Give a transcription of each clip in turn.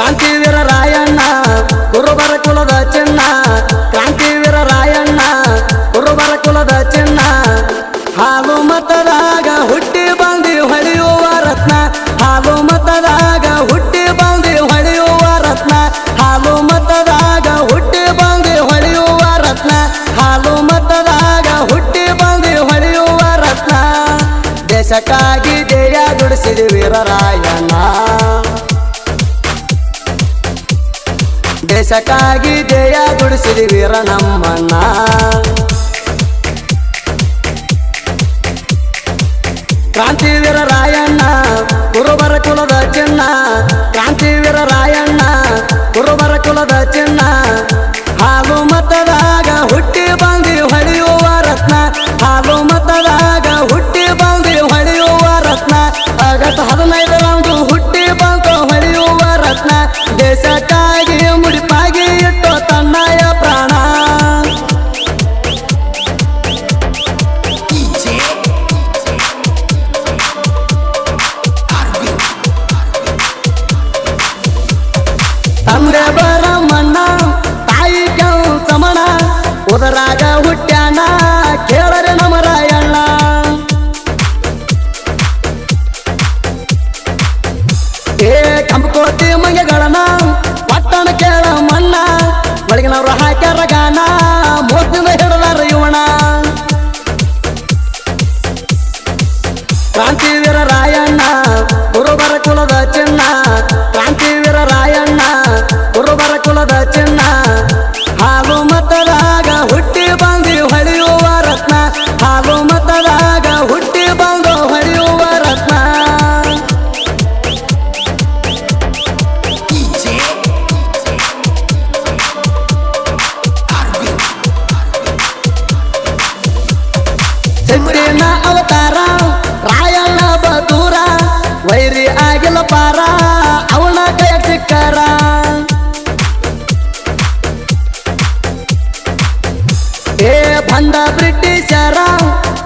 ಕ್ರಾಂತಿವೀರ ರಾಯಣ್ಣ ಕುರುಬರ ಕುಲದ ಚಿನ್ನ ಕ್ರಾಂತಿವೀರ ರಾಯಣ್ಣ ಕುರುಬರ ಕುಲದ ಚಿನ್ನ ಹಾಲು ಮತದಾಗ ಹುಟ್ಟಿ ಬಂದಿ ಹೊಳೆಯುವ ರತ್ನ ಹಾಲು ಮತದಾಗ ಹುಟ್ಟಿ ಬಂದಿ ಹೊಳೆಯುವ ರತ್ನ ಹಾಲು ಮತದಾಗ ಹುಟ್ಟಿ ಬಂದಿ ಹೊಳೆಯುವ ರತ್ನ ಹಾಲು ಮತದಾಗ ಹುಟ್ಟಿ ಬಂದಿ ಹೊಳೆಯುವ ರತ್ನ ದೇಶಕ್ಕಾಗಿ ದೇಯ ದುಡಿಸಿದ ವೀರರಾಯಣ್ಣ ದೇಶಕ್ಕಾಗಿ ದೇಯ ದುಡಿಸಿದ ವೀರ ನಮ್ಮಣ್ಣ ಕ್ರಾಂತಿವೀರ ರಾಯಣ್ಣ ಕುರುಬರ ಕುಲದ ಚಿನ್ನ ಕ್ರಾಂತಿವೀರ ರಾಯಣ್ಣ ಕುರುಬರ ಕುಲದ ಚಿನ್ನ ಹಾಲು ಮತದಾಗ ಹುಟ್ಟಿ ಬಂದಿ ಹೊಳೆಯುವ ರತ್ನ ಹಾಲು ಮತದಾಗ ಹುಟ್ಟಿ ಬಂದಿ ಹೊಳೆಯುವ ರತ್ನ ಆಗಸ್ಟ್ 15ರಂದು ಹುಟ್ಟಿ ಬಂದು ಹೊಳೆಯುವ ರತ್ನ ದೇಶಕ್ಕಾಗಿ ಮುಡಿಪಾಗಿ ಇಟ್ಟು ತನ್ನಯ ಪ್ರಾಣ ತಂದೆ ಬರಮಣ್ಣ ತಾಯಿ ಕೆಂಚಮಣ ಉದರಾಗ ಹುಟ್ಟ್ಯಾಣ ಕೇಳರೆ ನಮ್ಮ ರಾಯಣ್ಣ ಏ ಕಂಪಕೋಟಿ ಮಂಗೆಗಳನ್ನ ಪಟ್ಟಣ ಕೇಳ ಮಣ್ಣ ಒಳಗಿನವ್ರು ಹಾಕ್ಯಾರ ಗಾನ ಮೋಸದಿಂದ ಹಿಡದಾರ ಇವಣ ಕ್ರಾಂತಿವೀರ ರಾಯಣ್ಣ ಕುರುಬರ ಕುಲದ ಚಿನ್ನ ಕ್ರಾಂತಿವೀರ ರಾಯಣ್ಣ ಕುರುಬರ ಕುಲದ ಚಿನ್ನ ಹಾಲು ಮತದಾಗ ಹುಟ್ಟಿ ಬಂದಿ ಹೊಳೆಯುವ ರತ್ನ ಹಾಲು ಮತದಾಗ ಹುಟ್ಟಿ ಬಂದು ಹೊಳೆಯುವ ರತ್ನ ಸಿಟ್ಟಿನ ಅವತಾರ ರಾಯಣ್ಣ ಬದೂರ ವೈರಿ ಆಗಿಲ್ಲ ಪಾರ ಅವನ ಕೈ ಸಿಕ್ಕರ ಏ ಬಂದ ಬ್ರಿಟಿಷರ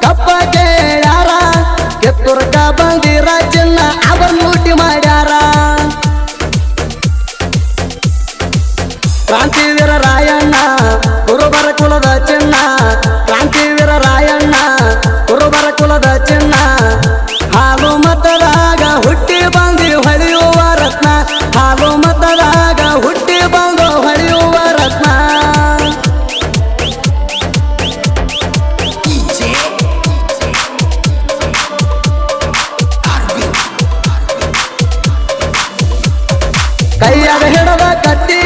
ಕಪ್ಪ ಕೇಳ್ಯಾರ ಕೆತ್ತುರ್ಕ ಬಂದಿರ ಚಿನ್ನ ಅವರ ಲೂಟಿ ಮಾಡ್ಯಾರ ಕ್ರಾಂತಿವೀರ ರಾಯಣ್ಣ ಕುರುಬರ ಕುಲದ ಚಿನ್ನ ಕ್ರಾಂತಿವೀರ ರಾಯಣ್ಣ ಕುರುಬರ ಕುಲದ ಚಿನ್ನ ಹಾಲು ಮತದಾಗ ಹುಟ್ಟಿ ಬಂದಿ ಹೊಳೆಯುವ ರತ್ನ ಹಾಲು ಮತದಾಗ ಹುಟ್ಟಿ ಬಂದು ಹೊಳೆಯುವ ರತ್ನ ಕೈಯಾಗ ಹಿಡದ ಕತ್ತಿ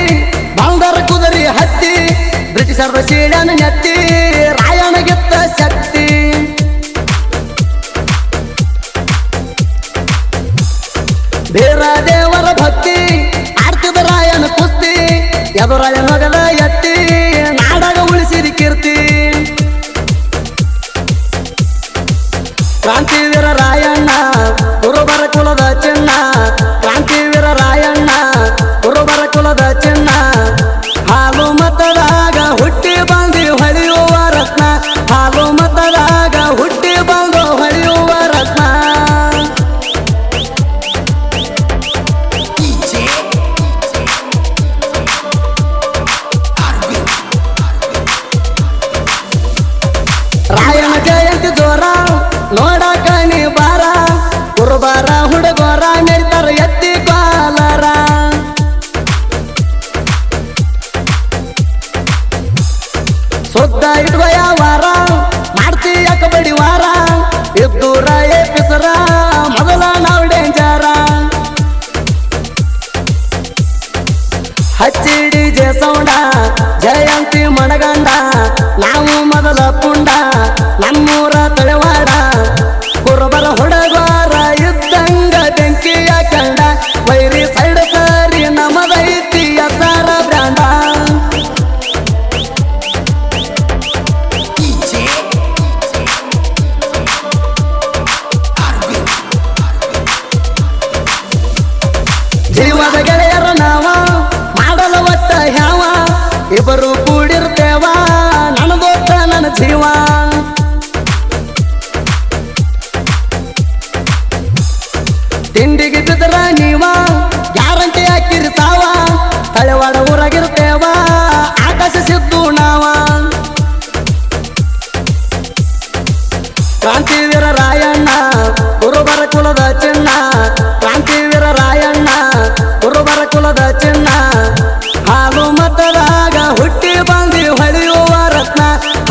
ಬಂದರ ಕುದುರೆ ಹತ್ತಿ ಬ್ರಿಟಿಷರ ಸೀಡನ ನೆತ್ತಿ ರಾಯಣ್ಣ ಗೆತ್ತ ಶಕ್ತಿ ಬೇರ ದೇವರ ಭಕ್ತಿ ಆಡ್ತಿದ ರಾಯನ ಕುಸ್ತಿ ಎದುರಾಯ ನಗದ ಎತ್ತಿ ನಾಡಗ ಉಳಿಸಿದ ಕೀರ್ತಿ ಕ್ರಾಂತಿವೀರ ರಾಯಣ್ಣ ಕುರುಬರ ಕುಲದ ಚಿನ್ನ ಕ್ರಾಂತಿವೀರ ರಾಯಣ್ಣ ಕುರುಬರ ಕುಲದ ಚಿನ್ನ ಹಾಲು ಮತದಾಗ ಹುಟ್ಟಿ ಬಂದಿ ಹೊಳೆಯುವ ರತ್ನ ಹಾಲು ಮತದಾಗ ಹುಟ್ಟಿ ಬಂದು ಹೊಳೆಯುವ ರತ್ನ ರಾಯನ ಜಯಂತಿ ಜೋರ ನೋಡಕ ನೀ ಬಾರ ಕುರುಬರ ಹುಡುಗೋರ ಮೆರಿತಾರ ಎತ್ತಿ ಕಾಲರ ಸುದ್ದ ಇಟ್ವಯ ವಾರ ಮಾಡ್ತಿ ಯಾಕ ಬಡಿ ವಾರ ಇದ್ದೂರ ಏಪಿಸರ ಮೊದಲ ನಾವು ಡೇಂಜರ ಹಚ್ಚಿಡಿ ಜೆ ಸೌಂಡ ಜಯಂತಿ ಮಣಗಂಡ ನಾವು ಮೊದಲ ಪುಂಡ ನಮ್ಮೂರ ತಳೆವಾರ ಕ್ರಾಂತಿವೀರ ರಾಯಣ್ಣ ಕುರುಬರ ಕುಲದ ಚಿನ್ನ ಕ್ರಾಂತಿವೀರ ರಾಯಣ್ಣ ಕುರುಬರ ಕುಲದ ಚಿನ್ನ ಹಾಲು ಮತದಾಗ ಹುಟ್ಟಿ ಬಂದು ಹೊಳೆಯುವ ರತ್ನ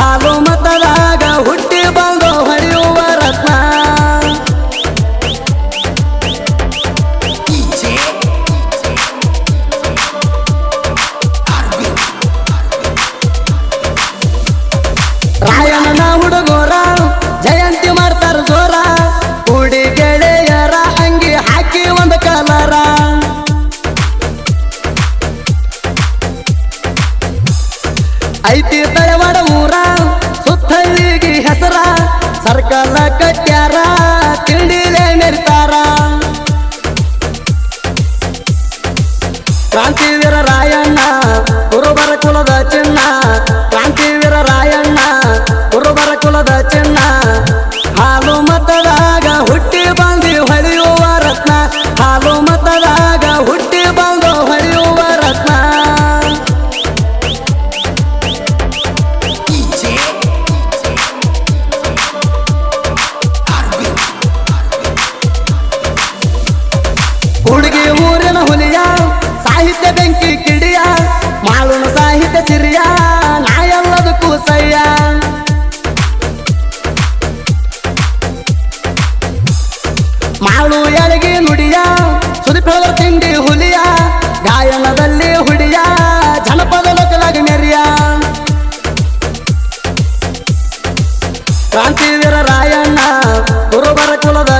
ಹಾಲು ಮತದಾಗ ಹುಟ್ಟಿ ಬಂದು ಹೊಳೆಯುವ ರತ್ನ ರಾಯಣ್ಣನ ಹುಡುಗೋರ ಜಯಂತಿ ಮಾಡ್ತಾರ ಜೋರ ಕೂಡಿ ಗೆಳೆಯರ ಅಂಗಿ ಹಾಕಿ ಒಂದು ಕಲರ ಐತಿ ತಳವಾಡ ಊರ ಸುತ್ತಳಿಗಿ ಹೆಸರ ಸರ್ಕಲ ಕಟ್ಯಾರ ತಿಂಡಿಲೆ ಮೆರಿತಾರ ಕ್ರಾಂತಿವೀರ ರಾಯಣ್ಣ ಕುರುಬರ ಕುಲದ ಚಿನ್ನ ಕ್ರಾಂತಿವೀರ ರಾಯಣ್ಣ ಕುರುಬರ ಕುಲದ ಚಿನ್ನ ಹಾಲು ಮತದಾಗ ಹುಟ್ಟಿ ಬಂದು ಹೊಳೆಯುವ ರತ್ನ ಹಾಲು ಮತದಾಗ ಹುಟ್ಟಿ ಬಂದು ಹೊಳೆಯುವ ರತ್ನ ಹುಡುಗಿ ಊರಿನ ಹುಲಿಯ ಸಾಹಿತ್ಯ ಬೆಂಕಿ ಕಿಡಿಯ ಮಾಳುನ ಸಾಹಿತ್ಯ ಸಿರಿಯ ನಾಯಲ್ಲದಕ್ಕೂ ಸಯ್ಯ ಮಾಳು ಎಳಗಿ ನುಡಿಯ ಸುದಿಪದ ತಿಂಡಿ ಹುಲಿಯ ಗಾಯನದಲ್ಲಿ ಹುಡಿಯ ಜನಪದ ಲೋಕಲಾಗಿ ಮೆರಿಯ ಕ್ರಾಂತಿವೀರ ರಾಯಣ್ಣ ಕುರುಬರ ಕುಲದ